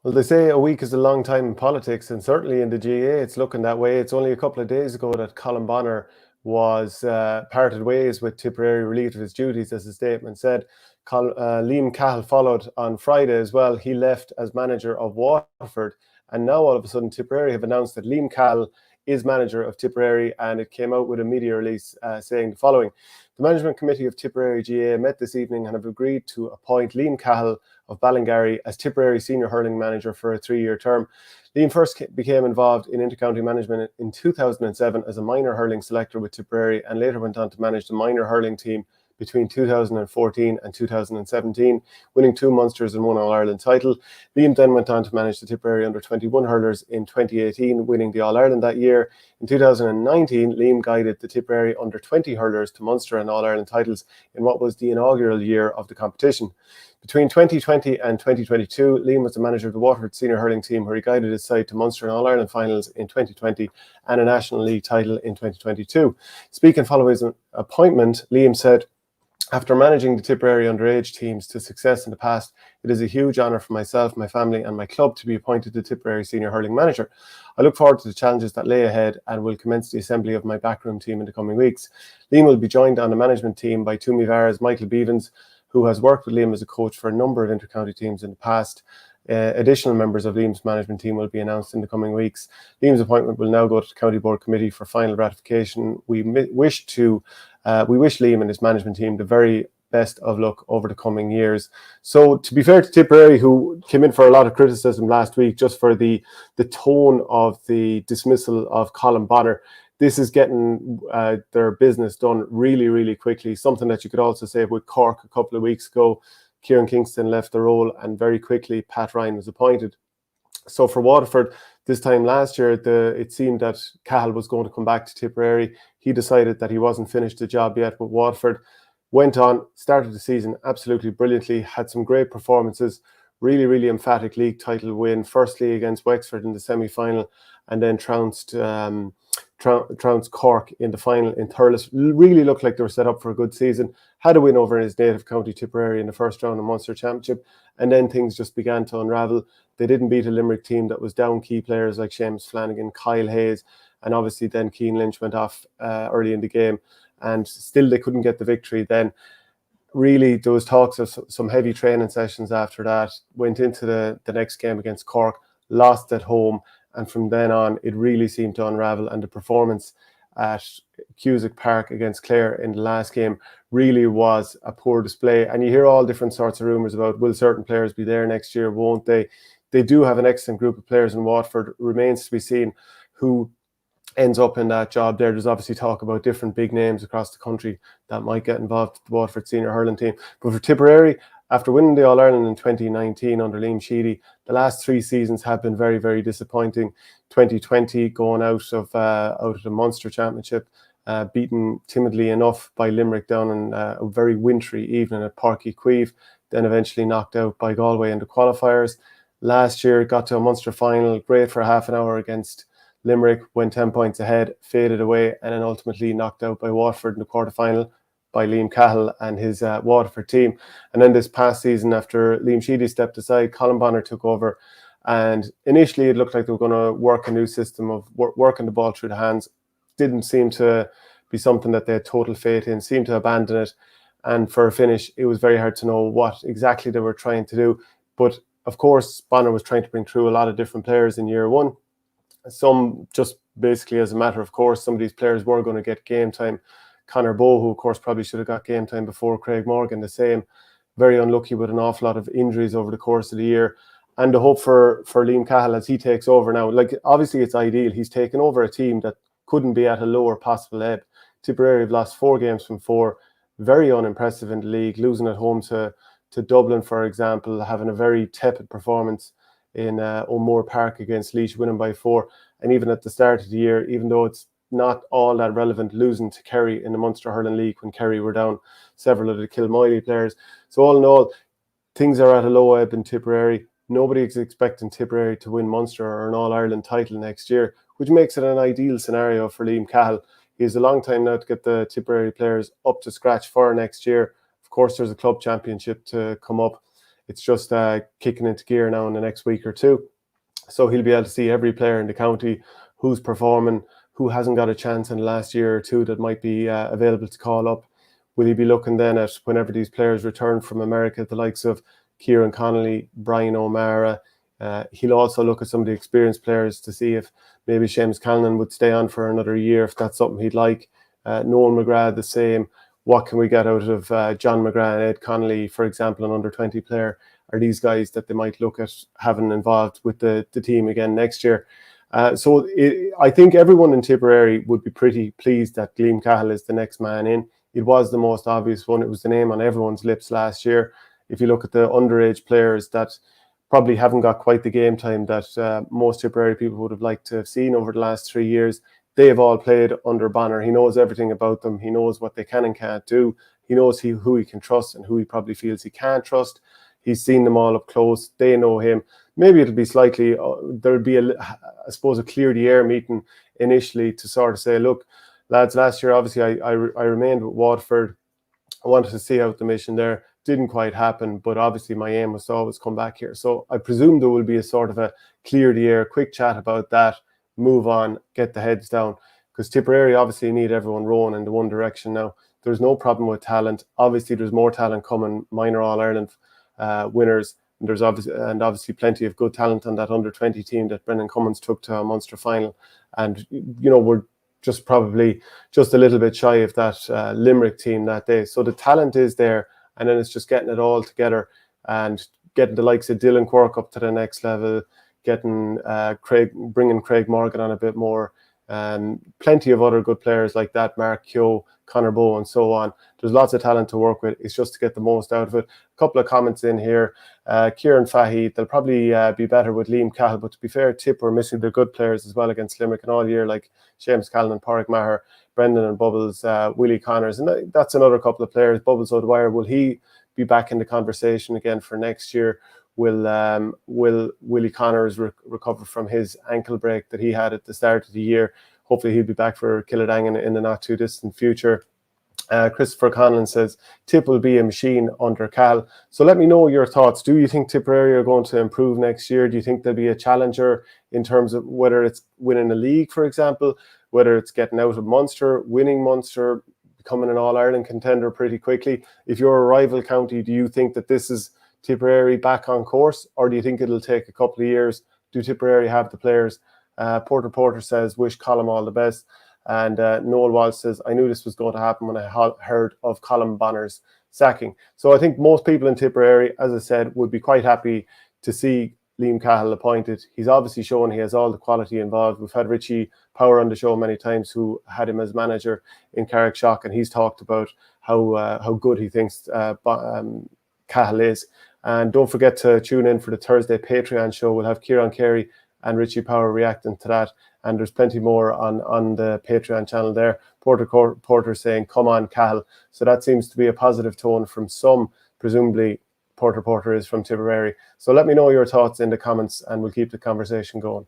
Well, they say a week is a long time in politics, and certainly in the GA, it's looking that way. It's only a couple of days ago that Colin Bonner was parted ways with Tipperary, relieved of his duties, as the statement said. Liam Cahill followed on Friday as well. He left as manager of Waterford, and now all of a sudden, Tipperary have announced that Liam Cahill is manager of Tipperary, and it came out with a media release saying the following. The Management Committee of Tipperary GA met this evening and have agreed to appoint Liam Cahill of Ballingarry as Tipperary senior hurling manager for a 3-year term. Liam first became involved in intercounty management in 2007 as a minor hurling selector with Tipperary, and later went on to manage the minor hurling team between 2014 and 2017, winning 2 Munsters and 1 All-Ireland title. Liam then went on to manage the Tipperary under-21 hurlers in 2018, winning the All-Ireland that year. In 2019, Liam guided the Tipperary under-20 hurlers to Munster and All-Ireland titles in what was the inaugural year of the competition. Between 2020 and 2022, Liam was the manager of the Waterford senior hurling team, where he guided his side to Munster and All-Ireland finals in 2020 and a National League title in 2022. Speaking following his appointment, Liam said, "After managing the Tipperary underage teams to success in the past, it is a huge honour for myself, my family and my club to be appointed the Tipperary senior hurling manager. I look forward to the challenges that lay ahead and will commence the assembly of my backroom team in the coming weeks." Liam will be joined on the management team by Toomey Vara's Michael Beavens, who has worked with Liam as a coach for a number of intercounty teams in the past. Additional members of Liam's management team will be announced in the coming weeks. Liam's appointment will now go to the County Board Committee for final ratification. We wish Liam and his management team the very best of luck over the coming years. So, to be fair to Tipperary, who came in for a lot of criticism last week just for the tone of the dismissal of Colin Bonner, this is getting their business done really, really quickly. Something that you could also say with Cork a couple of weeks ago. Kieran Kingston left the role and very quickly Pat Ryan was appointed. So for Waterford, this time last year, it seemed that Cahill was going to come back to Tipperary. He decided that he wasn't finished the job yet with Waterford. Went on, started the season absolutely brilliantly, had some great performances, really, really emphatic league title win, firstly against Wexford in the semi-final, and then trounced Cork in the final in Thurles. Really looked like they were set up for a good season. Had a win over his native county Tipperary in the first round of Munster Championship, and then things just began to unravel. They didn't beat a Limerick team that was down key players like Seamus Flanagan, Kyle Hayes, and obviously then Cian Lynch went off early in the game, and still they couldn't get the victory then. Really, there was talks of some heavy training sessions after that, went into the next game against Cork, lost at home, and from then on, it really seemed to unravel. And the performance at Cusack Park against Clare in the last game really was a poor display. And you hear all different sorts of rumours about, will certain players be there next year, won't they? They do have an excellent group of players in Waterford. Remains to be seen who ends up in that job there. There's obviously talk about different big names across the country that might get involved with the Waterford senior hurling team. But for Tipperary, after winning the All-Ireland in 2019 under Liam Sheedy, the last 3 seasons have been very, very disappointing. 2020 going out of the Munster Championship, beaten timidly enough by Limerick down in a very wintry evening at Páirc Uí Chaoimh, then eventually knocked out by Galway in the qualifiers. Last year, got to a Munster final, great for half an hour against Limerick, went 10 points ahead, faded away, and then ultimately knocked out by Waterford in the quarterfinal by Liam Cahill and his Waterford team. And then this past season, after Liam Sheedy stepped aside, Colin Bonner took over. And initially, it looked like they were going to work a new system of working the ball through the hands. Didn't seem to be something that they had total faith in, seemed to abandon it. And for a finish, it was very hard to know what exactly they were trying to do. But of course, Bonner was trying to bring through a lot of different players in year one. Some just basically as a matter of course, some of these players were going to get game time. Conor Bowe, who of course probably should have got game time before Craig Morgan, the same. Very unlucky with an awful lot of injuries over the course of the year. And the hope for Liam Cahill as he takes over now, like obviously it's ideal. He's taken over a team that couldn't be at a lower possible ebb. Tipperary have lost 4 games from 4. Very unimpressive in the league, losing at home to Dublin, for example, having a very tepid performance in O'Moore Park against Laois, winning by 4. And even at the start of the year, even though it's not all that relevant, losing to Kerry in the Munster Hurling League when Kerry were down several of the Kilmoyley players. So all in all, things are at a low ebb in Tipperary. Nobody is expecting Tipperary to win Munster or an All-Ireland title next year, which makes it an ideal scenario for Liam Cahill. He has a long time now to get the Tipperary players up to scratch for next year. Of course, there's a club championship to come up. It's just kicking into gear now in the next week or two. So he'll be able to see every player in the county who's performing, who hasn't got a chance in the last year or two that might be available to call up. Will he be looking then at whenever these players return from America, the likes of Kieran Connolly, Brian O'Mara? He'll also look at some of the experienced players to see if maybe Seamus Callanan would stay on for another year, if that's something he'd like. Noel McGrath, the same. What can we get out of John McGrath and Ed Connolly, for example, an under-20 player? Are these guys that they might look at having involved with the team again next year? So I think everyone in Tipperary would be pretty pleased that Liam Cahill is the next man in. It was the most obvious one. It was the name on everyone's lips last year. If you look at the underage players that probably haven't got quite the game time that most Tipperary people would have liked to have seen over the last 3 years, they have all played under Bonner. He knows everything about them. He knows what they can and can't do. He knows who he can trust and who he probably feels he can't trust. He's seen them all up close. They know him. Maybe it'll be slightly, there'll be, I suppose, a clear the air meeting initially to sort of say, look, lads, last year, obviously, I remained with Waterford. I wanted to see out the mission there. Didn't quite happen, but obviously my aim was to always come back here. So I presume there will be a sort of a clear the air, quick chat about that, move on, get the heads down. Because Tipperary obviously need everyone rowing in the one direction now. There's no problem with talent. Obviously, there's more talent coming, minor All-Ireland winners. And there's obviously plenty of good talent on that under-20 team that Brendan Cummins took to a Munster final. And, we're just probably just a little bit shy of that Limerick team that day. So the talent is there, and then it's just getting it all together and getting the likes of Dylan Quirk up to the next level, getting bringing Craig Morgan on a bit more, plenty of other good players like that, Mark Keogh, Conor Bowe, and so on. There's lots of talent to work with. It's just to get the most out of it. A couple of comments in here. Kieran Fahy, they'll probably be better with Liam Cahill, but to be fair, Tip were missing their good players as well against Limerick and all year, like Seamus Callanan, Pádraig Maher, Brendan and Bubbles, Willie Connors, and that's another couple of players. Bubbles O'Dwyer, will he be back in the conversation again for next year? Will Willie Connors recover from his ankle break that he had at the start of the year? Hopefully he'll be back for Killarney in the not too distant future. Christopher Conlon says Tip will be a machine under Cal. So let me know your thoughts. Do you think Tipperary are going to improve next year? Do you think there'll be a challenger in terms of whether it's winning a league, for example, whether it's getting out of Munster, winning Munster, becoming an All-Ireland contender pretty quickly? If you're a rival county, do you think that this is Tipperary back on course, or do you think it'll take a couple of years? Do Tipperary have the players? Porter says, wish Colm all the best. And Noel Walsh says, I knew this was going to happen when I heard of Colm Bonner's sacking. So I think most people in Tipperary, as I said, would be quite happy to see Liam Cahill appointed. He's obviously shown he has all the quality involved. We've had Richie Power on the show many times, who had him as manager in Carrickshock, and he's talked about how good he thinks Cahill is. And don't forget to tune in for the Thursday Patreon show. We'll have Kieran Carey and Richie Power reacting to that. And there's plenty more on the Patreon channel there. Porter saying, come on, Cahill. So that seems to be a positive tone from some, presumably Porter is from Tipperary. So let me know your thoughts in the comments and we'll keep the conversation going.